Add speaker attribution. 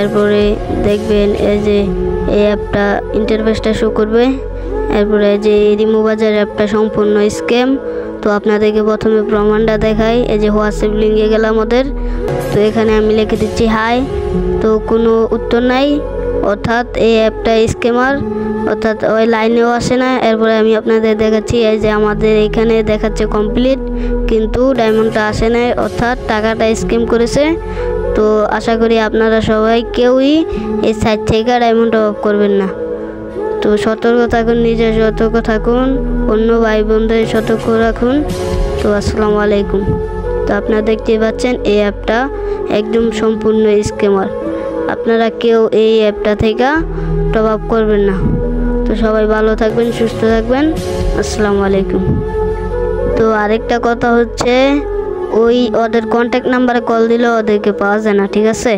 Speaker 1: এরপরে দেখবেন এই যে এই অ্যাপটা ইন্টারফেসটা শো করবে। এরপরে যে রিমুভ বাজার অ্যাপটা সম্পূর্ণ স্ক্যাম। তো আপনাদেরকে প্রথমে প্রমাণটা দেখাই। এই যে হোয়াটসঅ্যাপ লিঙ্কে গেলাম ওদের। তো এখানে আমি লিখে দিচ্ছি হাই, তো কোনো উত্তর নাই, অর্থাৎ এই অ্যাপটা স্ক্যামার, অর্থাৎ ওই লাইনেও আসে না। এরপরে আমি আপনাদের দেখাচ্ছি এই যে আমাদের এখানে দেখাচ্ছে কমপ্লিট, কিন্তু ডায়মন্ডটা আসে নাই, অর্থাৎ টাকাটা স্ক্যাম করেছে। তো আশা করি আপনারা সবাই কেউই এই সাইট থেকে ডায়মন্ড অফ করবেন না। তো সতর্ক থাকুন, নিজে সতর্ক থাকুন, অন্য ভাই বোনদের সতর্ক রাখুন। তো আসসালামু আলাইকুম। তো আপনারা দেখতে পাচ্ছেন এই অ্যাপটা একদম সম্পূর্ণ স্ক্যামার। আপনারা কেউ এই অ্যাপটা থেকে টপ আপ করবেন না। তো সবাই ভালো থাকবেন, সুস্থ থাকবেন। আসসালামু আলাইকুম। তো আরেকটা কথা হচ্ছে, ওই ওদের কন্ট্যাক্ট নাম্বারে কল দিলে ওদেরকে পাওয়া যায় না, ঠিক আছে?